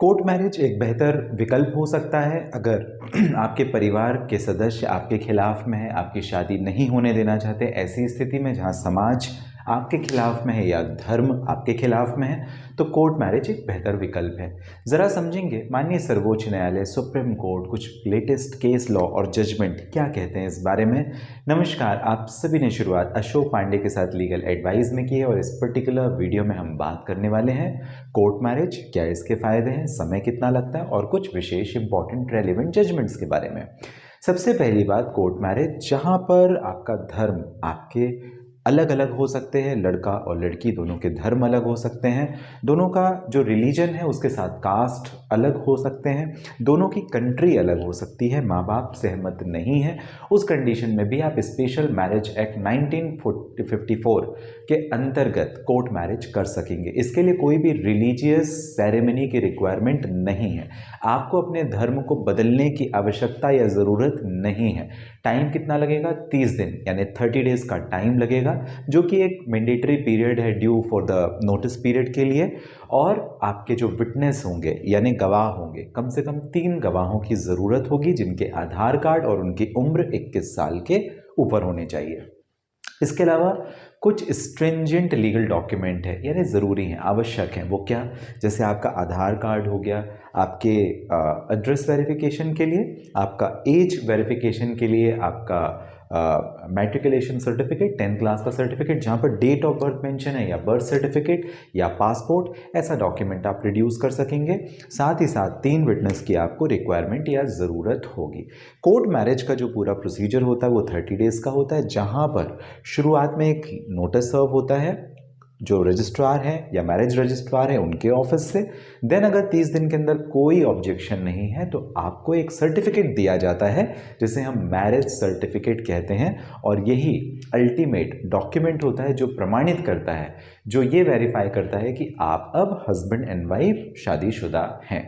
Court marriage एक बेहतर विकल्प हो सकता है अगर आपके परिवार के सदस्य आपके खिलाफ में है, आपकी शादी नहीं होने देना चाहते। ऐसी स्थिति में जहां समाज आपके खिलाफ में है या धर्म आपके खिलाफ में है, तो कोर्ट मैरिज एक बेहतर विकल्प है। ज़रा समझेंगे माननीय सर्वोच्च न्यायालय, सुप्रीम कोर्ट, कुछ लेटेस्ट केस लॉ और जजमेंट क्या कहते हैं इस बारे में। नमस्कार, आप सभी ने शुरुआत अशोक पांडे के साथ लीगल एडवाइस में की है और इस पर्टिकुलर वीडियो में हम बात करने वाले हैं कोर्ट मैरिज, क्या इसके फायदे हैं, समय कितना लगता है और कुछ विशेष इंपॉर्टेंट रेलिवेंट जजमेंट्स के बारे में। सबसे पहली बात, कोर्ट मैरिज जहां पर आपका धर्म आपके अलग अलग हो सकते हैं, लड़का और लड़की दोनों के धर्म अलग हो सकते हैं, दोनों का जो रिलीजन है उसके साथ कास्ट अलग हो सकते हैं, दोनों की कंट्री अलग हो सकती है, माँ बाप सहमत नहीं है, उस कंडीशन में भी आप स्पेशल मैरिज एक्ट 1954 के अंतर्गत कोर्ट मैरिज कर सकेंगे। इसके लिए कोई भी रिलीजियस सेरेमनी की रिक्वायरमेंट नहीं है, आपको अपने धर्म को बदलने की आवश्यकता या ज़रूरत नहीं है। टाइम कितना लगेगा? 30 दिन यानी 30 डेज का टाइम लगेगा, जो कि एक मैंडेटरी पीरियड है due for the notice period के लिए। और आपके जो विटनेस होंगे यानी गवाह होंगे, कम से कम 3 गवाहों की ज़रूरत होगी जिनके आधार कार्ड और उनकी उम्र 21 साल के ऊपर होने चाहिए। इसके अलावा कुछ स्ट्रिंजेंट लीगल डॉक्यूमेंट है यानी ज़रूरी हैं, आवश्यक हैं। वो क्या? जैसे आपका आधार कार्ड हो गया, आपके एड्रेस वेरिफिकेशन के लिए, आपका एज वेरिफिकेशन के लिए, आपका मैट्रिकुलेशन सर्टिफिकेट, 10th क्लास का सर्टिफिकेट जहाँ पर डेट ऑफ बर्थ मेंशन है, या बर्थ सर्टिफिकेट या पासपोर्ट, ऐसा डॉक्यूमेंट आप प्रोड्यूस कर सकेंगे। साथ ही साथ 3 विटनेस की आपको रिक्वायरमेंट या ज़रूरत होगी। कोर्ट मैरिज का जो पूरा प्रोसीजर होता है वो 30 डेज़ का होता है, जहाँ पर शुरुआत में एक नोटिस सर्व होता है जो रजिस्ट्रार है या मैरिज रजिस्ट्रार है उनके ऑफिस से। देन अगर 30 दिन के अंदर कोई ऑब्जेक्शन नहीं है तो आपको एक सर्टिफिकेट दिया जाता है जिसे हम मैरिज सर्टिफिकेट कहते हैं, और यही अल्टीमेट डॉक्यूमेंट होता है जो प्रमाणित करता है, जो ये वेरीफाई करता है कि आप अब हस्बैंड एंड वाइफ शादीशुदा हैं।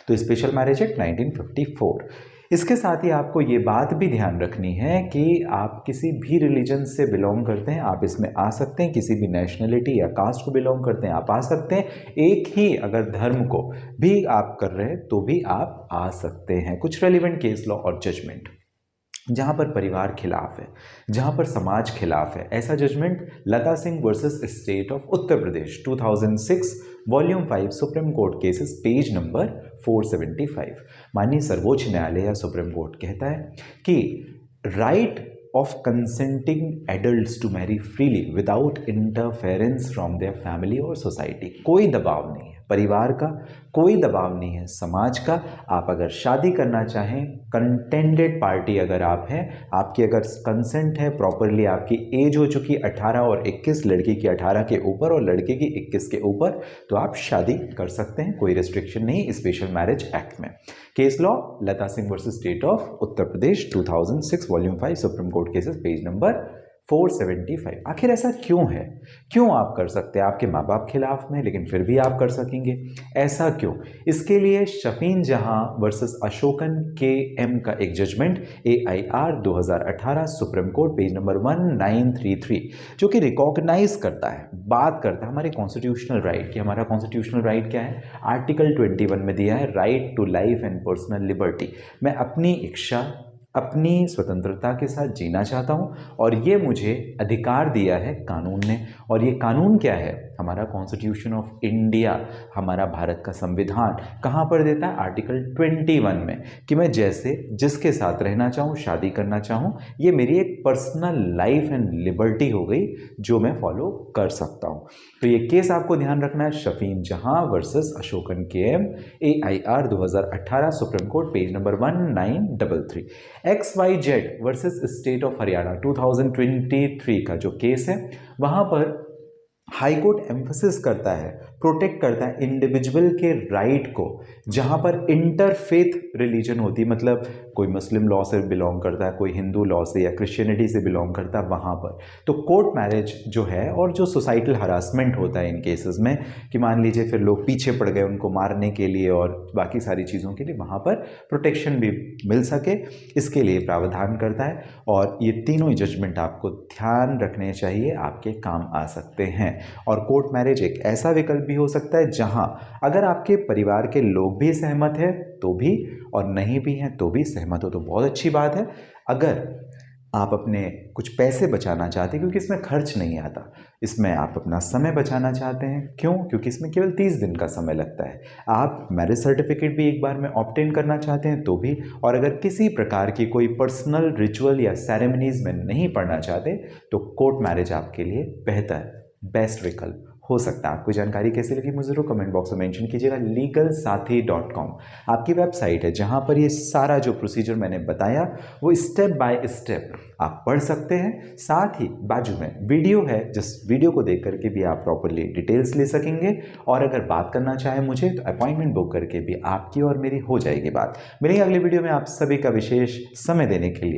तो स्पेशल मैरिज एक्ट 1954। इसके साथ ही आपको ये बात भी ध्यान रखनी है कि आप किसी भी रिलीजन से बिलोंग करते हैं आप इसमें आ सकते हैं, किसी भी नेशनलिटी या कास्ट को बिलोंग करते हैं आप आ सकते हैं, एक ही अगर धर्म को भी आप कर रहे हैं तो भी आप आ सकते हैं। कुछ रेलिवेंट केस लॉ और जजमेंट, जहाँ पर परिवार खिलाफ है, जहाँ पर समाज खिलाफ है, ऐसा judgment Lata Singh versus state of Uttar Pradesh 2006 volume 5 Supreme Court cases page number 475। माननीय सर्वोच्च न्यायालय या सुप्रीम कोर्ट कहता है कि right of consenting adults to marry freely without interference from their family or society। कोई दबाव नहीं है परिवार का, कोई दबाव नहीं है समाज का। आप अगर शादी करना चाहें, कंटेंडेड पार्टी अगर आप हैं, आपकी अगर कंसेंट है, प्रॉपरली आपकी एज हो चुकी 18 और 21, लड़की की 18 के ऊपर और लड़के की 21 के ऊपर, तो आप शादी कर सकते हैं, कोई रिस्ट्रिक्शन नहीं स्पेशल मैरिज एक्ट में। Case law Lata Singh versus state of Uttar Pradesh 2006 volume 5 Supreme Court cases page number 475। आखिर ऐसा क्यों है? क्यों आप कर सकते हैं? आपके माँ बाप खिलाफ में लेकिन फिर भी आप कर सकेंगे, ऐसा क्यों? इसके लिए शफीन जहां वर्सेस अशोकन के एम का एक judgment AIR 2018 Supreme Court page number 1933, जो कि रिकॉग्नाइज करता है, बात करता है हमारे कॉन्स्टिट्यूशनल राइट की। हमारा कॉन्स्टिट्यूशनल राइट क्या है? आर्टिकल 21 में दिया है, right to life and personal liberty. मैं अपनी इच्छा, अपनी स्वतंत्रता के साथ जीना चाहता हूं और ये मुझे अधिकार दिया है कानून ने। और ये कानून क्या है? हमारा कॉन्स्टिट्यूशन ऑफ इंडिया, हमारा भारत का संविधान कहाँ पर देता है? आर्टिकल 21 में, कि मैं जैसे जिसके साथ रहना चाहूँ, शादी करना चाहूँ, ये मेरी एक पर्सनल लाइफ एंड लिबर्टी हो गई जो मैं फॉलो कर सकता हूँ। तो ये केस आपको ध्यान रखना है, शफीन जहां versus Ashokan KM AIR 2018 Supreme Court page number 1933। XYZ versus state of Haryana 2023 का जो केस है, वहां पर हाई कोर्ट एम्फसिस करता है, प्रोटेक्ट करता है इंडिविजुअल के राइट को, जहां पर इंटरफेथ रिलीजन होती है, मतलब कोई मुस्लिम लॉ से बिलोंग करता है, कोई हिंदू लॉ से या क्रिश्चियनिटी से बिलोंग करता है, वहां पर तो कोर्ट मैरिज जो है, और जो सोसाइटल हरासमेंट होता है इन केसेस में, कि मान लीजिए फिर लोग पीछे पड़ गए उनको मारने के लिए और बाकी सारी चीज़ों के लिए, वहां पर प्रोटेक्शन भी मिल सके, इसके लिए प्रावधान करता है। और ये तीनों ही जजमेंट आपको ध्यान रखने चाहिए, आपके काम आ सकते हैं। और कोर्ट मैरिज एक ऐसा विकल्प भी हो सकता है, जहां अगर आपके परिवार के लोग भी सहमत है तो भी, और नहीं भी हैं तो भी, सहमत हो तो बहुत अच्छी बात है। अगर आप अपने कुछ पैसे बचाना चाहते हैं, क्योंकि इसमें खर्च नहीं आता, इसमें आप अपना समय बचाना चाहते हैं, क्यों? क्योंकि इसमें केवल 30 दिन का समय लगता है। आप मैरिज सर्टिफिकेट भी एक बार में ऑब्टेन करना चाहते हैं तो भी, और अगर किसी प्रकार की कोई पर्सनल रिचुअल या सेरेमनीज में नहीं पढ़ना चाहते तो कोर्ट मैरिज आपके लिए बेहतर, बेस्ट विकल्प हो सकता है। आपको जानकारी कैसी लगी मुझे जरूर कमेंट बॉक्स में मेंशन कीजिएगा। legalsathi.com आपकी वेबसाइट है जहां पर ये सारा जो प्रोसीजर मैंने बताया वो स्टेप बाय स्टेप आप पढ़ सकते हैं। साथ ही बाजू में वीडियो है, जिस वीडियो को देख करके भी आप प्रॉपरली डिटेल्स ले सकेंगे, और अगर बात करना चाहें मुझे तो अपॉइंटमेंट बुक करके भी आपकी और मेरी हो जाएगी बात। मिलेंगे अगले वीडियो में। आप सभी का विशेष समय देने के लिए